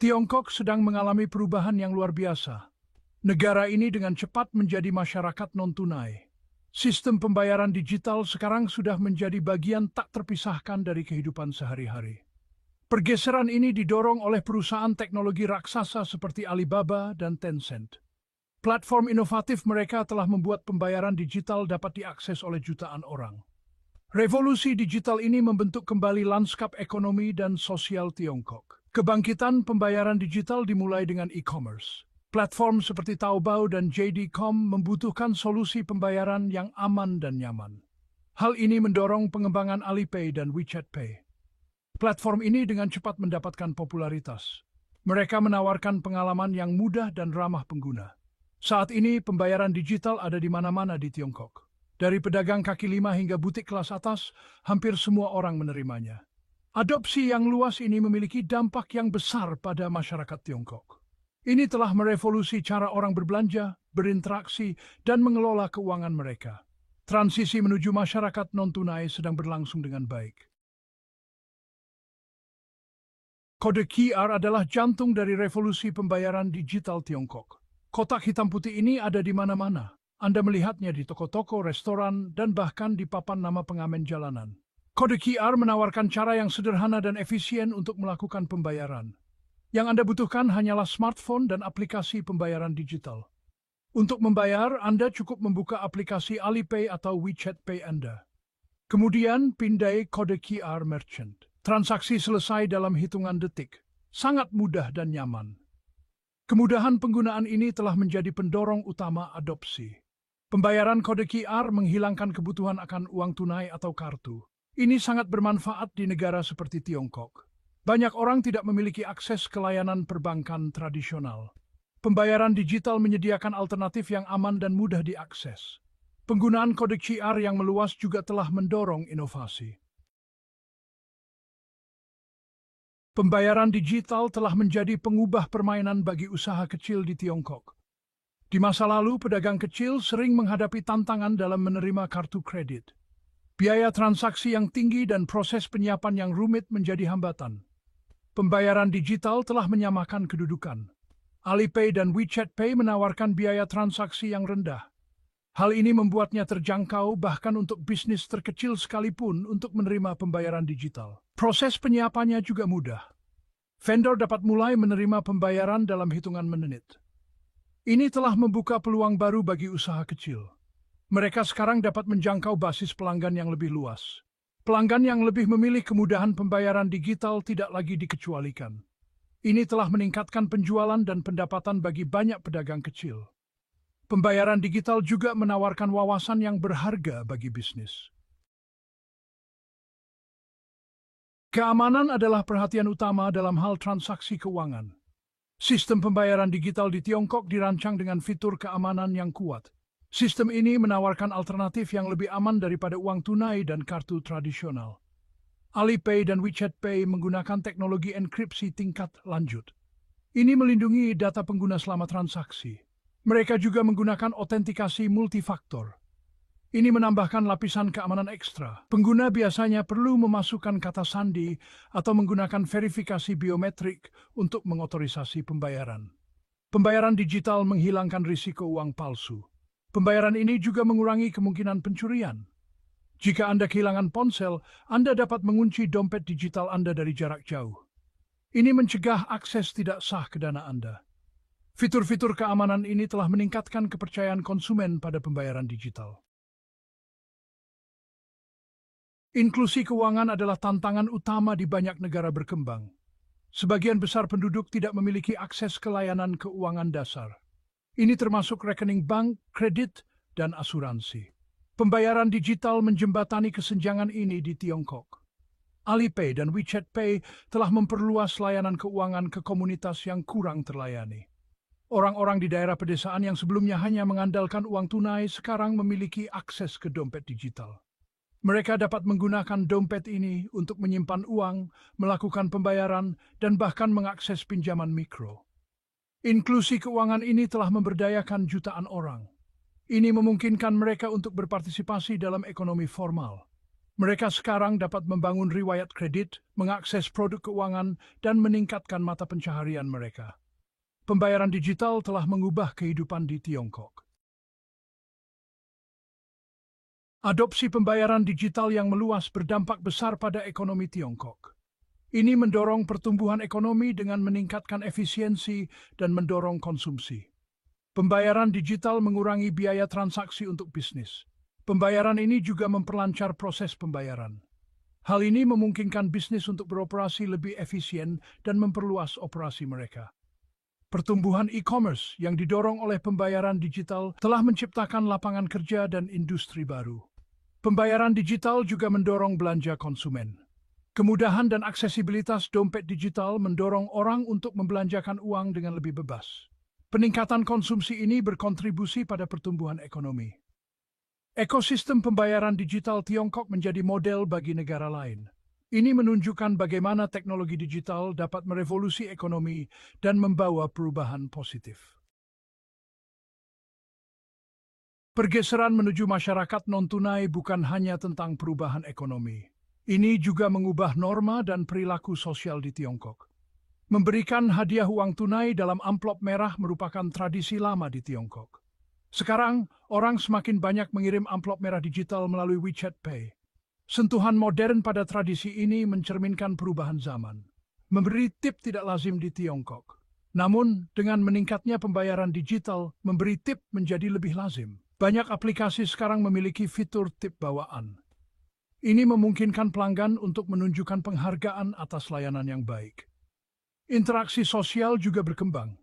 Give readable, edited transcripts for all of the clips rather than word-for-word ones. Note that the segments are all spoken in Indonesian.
Tiongkok sedang mengalami perubahan yang luar biasa. Negara ini dengan cepat menjadi masyarakat non-tunai. Sistem pembayaran digital sekarang sudah menjadi bagian tak terpisahkan dari kehidupan sehari-hari. Pergeseran ini didorong oleh perusahaan teknologi raksasa seperti Alibaba dan Tencent. Platform inovatif mereka telah membuat pembayaran digital dapat diakses oleh jutaan orang. Revolusi digital ini membentuk kembali lanskap ekonomi dan sosial Tiongkok. Kebangkitan pembayaran digital dimulai dengan e-commerce. Platform seperti Taobao dan JD.com membutuhkan solusi pembayaran yang aman dan nyaman. Hal ini mendorong pengembangan Alipay dan WeChat Pay. Platform ini dengan cepat mendapatkan popularitas. Mereka menawarkan pengalaman yang mudah dan ramah pengguna. Saat ini pembayaran digital ada di mana-mana di Tiongkok. Dari pedagang kaki lima hingga butik kelas atas, hampir semua orang menerimanya. Adopsi yang luas ini memiliki dampak yang besar pada masyarakat Tiongkok. Ini telah merevolusi cara orang berbelanja, berinteraksi, dan mengelola keuangan mereka. Transisi menuju masyarakat non-tunai sedang berlangsung dengan baik. Kode QR adalah jantung dari revolusi pembayaran digital Tiongkok. Kotak hitam putih ini ada di mana-mana. Anda melihatnya di toko-toko, restoran, dan bahkan di papan nama pengamen jalanan. Kode QR menawarkan cara yang sederhana dan efisien untuk melakukan pembayaran. Yang Anda butuhkan hanyalah smartphone dan aplikasi pembayaran digital. Untuk membayar, Anda cukup membuka aplikasi Alipay atau WeChat Pay Anda. Kemudian, pindai kode QR Merchant. Transaksi selesai dalam hitungan detik. Sangat mudah dan nyaman. Kemudahan penggunaan ini telah menjadi pendorong utama adopsi. Pembayaran kode QR menghilangkan kebutuhan akan uang tunai atau kartu. Ini sangat bermanfaat di negara seperti Tiongkok. Banyak orang tidak memiliki akses ke layanan perbankan tradisional. Pembayaran digital menyediakan alternatif yang aman dan mudah diakses. Penggunaan kode QR yang meluas juga telah mendorong inovasi. Pembayaran digital telah menjadi pengubah permainan bagi usaha kecil di Tiongkok. Di masa lalu, pedagang kecil sering menghadapi tantangan dalam menerima kartu kredit. Biaya transaksi yang tinggi dan proses penyiapan yang rumit menjadi hambatan. Pembayaran digital telah menyamakan kedudukan. Alipay dan WeChat Pay menawarkan biaya transaksi yang rendah. Hal ini membuatnya terjangkau bahkan untuk bisnis terkecil sekalipun untuk menerima pembayaran digital. Proses penyiapannya juga mudah. Vendor dapat mulai menerima pembayaran dalam hitungan menit. Ini telah membuka peluang baru bagi usaha kecil. Mereka sekarang dapat menjangkau basis pelanggan yang lebih luas. Pelanggan yang lebih memilih kemudahan pembayaran digital tidak lagi dikecualikan. Ini telah meningkatkan penjualan dan pendapatan bagi banyak pedagang kecil. Pembayaran digital juga menawarkan wawasan yang berharga bagi bisnis. Keamanan adalah perhatian utama dalam hal transaksi keuangan. Sistem pembayaran digital di Tiongkok dirancang dengan fitur keamanan yang kuat. Sistem ini menawarkan alternatif yang lebih aman daripada uang tunai dan kartu tradisional. Alipay dan WeChat Pay menggunakan teknologi enkripsi tingkat lanjut. Ini melindungi data pengguna selama transaksi. Mereka juga menggunakan autentikasi multifaktor. Ini menambahkan lapisan keamanan ekstra. Pengguna biasanya perlu memasukkan kata sandi atau menggunakan verifikasi biometrik untuk mengotorisasi pembayaran. Pembayaran digital menghilangkan risiko uang palsu. Pembayaran ini juga mengurangi kemungkinan pencurian. Jika Anda kehilangan ponsel, Anda dapat mengunci dompet digital Anda dari jarak jauh. Ini mencegah akses tidak sah ke dana Anda. Fitur-fitur keamanan ini telah meningkatkan kepercayaan konsumen pada pembayaran digital. Inklusi keuangan adalah tantangan utama di banyak negara berkembang. Sebagian besar penduduk tidak memiliki akses ke layanan keuangan dasar. Ini termasuk rekening bank, kredit, dan asuransi. Pembayaran digital menjembatani kesenjangan ini di Tiongkok. Alipay dan WeChat Pay telah memperluas layanan keuangan ke komunitas yang kurang terlayani. Orang-orang di daerah pedesaan yang sebelumnya hanya mengandalkan uang tunai sekarang memiliki akses ke dompet digital. Mereka dapat menggunakan dompet ini untuk menyimpan uang, melakukan pembayaran, dan bahkan mengakses pinjaman mikro. Inklusi keuangan ini telah memberdayakan jutaan orang. Ini memungkinkan mereka untuk berpartisipasi dalam ekonomi formal. Mereka sekarang dapat membangun riwayat kredit, mengakses produk keuangan, dan meningkatkan mata pencaharian mereka. Pembayaran digital telah mengubah kehidupan di Tiongkok. Adopsi pembayaran digital yang meluas berdampak besar pada ekonomi Tiongkok. Ini mendorong pertumbuhan ekonomi dengan meningkatkan efisiensi dan mendorong konsumsi. Pembayaran digital mengurangi biaya transaksi untuk bisnis. Pembayaran ini juga memperlancar proses pembayaran. Hal ini memungkinkan bisnis untuk beroperasi lebih efisien dan memperluas operasi mereka. Pertumbuhan e-commerce yang didorong oleh pembayaran digital telah menciptakan lapangan kerja dan industri baru. Pembayaran digital juga mendorong belanja konsumen. Kemudahan dan aksesibilitas dompet digital mendorong orang untuk membelanjakan uang dengan lebih bebas. Peningkatan konsumsi ini berkontribusi pada pertumbuhan ekonomi. Ekosistem pembayaran digital Tiongkok menjadi model bagi negara lain. Ini menunjukkan bagaimana teknologi digital dapat merevolusi ekonomi dan membawa perubahan positif. Pergeseran menuju masyarakat non-tunai bukan hanya tentang perubahan ekonomi. Ini juga mengubah norma dan perilaku sosial di Tiongkok. Memberikan hadiah uang tunai dalam amplop merah merupakan tradisi lama di Tiongkok. Sekarang, orang semakin banyak mengirim amplop merah digital melalui WeChat Pay. Sentuhan modern pada tradisi ini mencerminkan perubahan zaman. Memberi tip tidak lazim di Tiongkok. Namun, dengan meningkatnya pembayaran digital, memberi tip menjadi lebih lazim. Banyak aplikasi sekarang memiliki fitur tip bawaan. Ini memungkinkan pelanggan untuk menunjukkan penghargaan atas layanan yang baik. Interaksi sosial juga berkembang.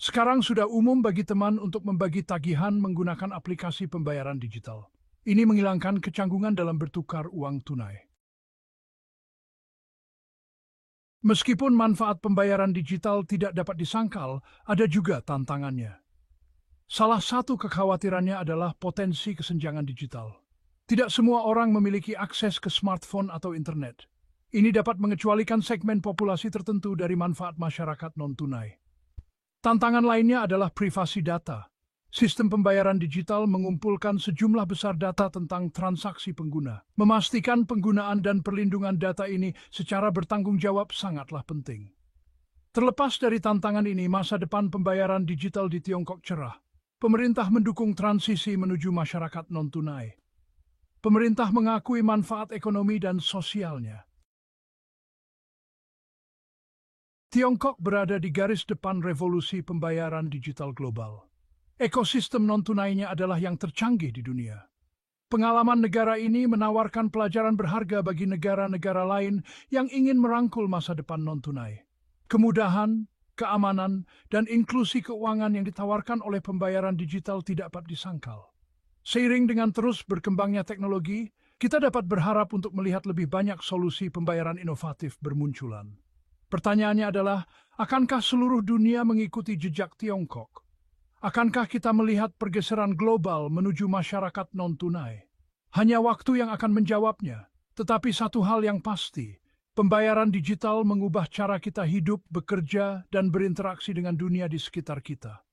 Sekarang sudah umum bagi teman untuk membagi tagihan menggunakan aplikasi pembayaran digital. Ini menghilangkan kecanggungan dalam bertukar uang tunai. Meskipun manfaat pembayaran digital tidak dapat disangkal, ada juga tantangannya. Salah satu kekhawatirannya adalah potensi kesenjangan digital. Tidak semua orang memiliki akses ke smartphone atau internet. Ini dapat mengecualikan segmen populasi tertentu dari manfaat masyarakat non-tunai. Tantangan lainnya adalah privasi data. Sistem pembayaran digital mengumpulkan sejumlah besar data tentang transaksi pengguna. Memastikan penggunaan dan perlindungan data ini secara bertanggung jawab sangatlah penting. Terlepas dari tantangan ini, masa depan pembayaran digital di Tiongkok cerah. Pemerintah mendukung transisi menuju masyarakat non-tunai. Pemerintah mengakui manfaat ekonomi dan sosialnya. Tiongkok berada di garis depan revolusi pembayaran digital global. Ekosistem non-tunainya adalah yang tercanggih di dunia. Pengalaman negara ini menawarkan pelajaran berharga bagi negara-negara lain yang ingin merangkul masa depan non-tunai. Kemudahan, keamanan, dan inklusi keuangan yang ditawarkan oleh pembayaran digital tidak dapat disangkal. Seiring dengan terus berkembangnya teknologi, kita dapat berharap untuk melihat lebih banyak solusi pembayaran inovatif bermunculan. Pertanyaannya adalah, akankah seluruh dunia mengikuti jejak Tiongkok? Akankah kita melihat pergeseran global menuju masyarakat non-tunai? Hanya waktu yang akan menjawabnya. Tetapi satu hal yang pasti, pembayaran digital mengubah cara kita hidup, bekerja, dan berinteraksi dengan dunia di sekitar kita.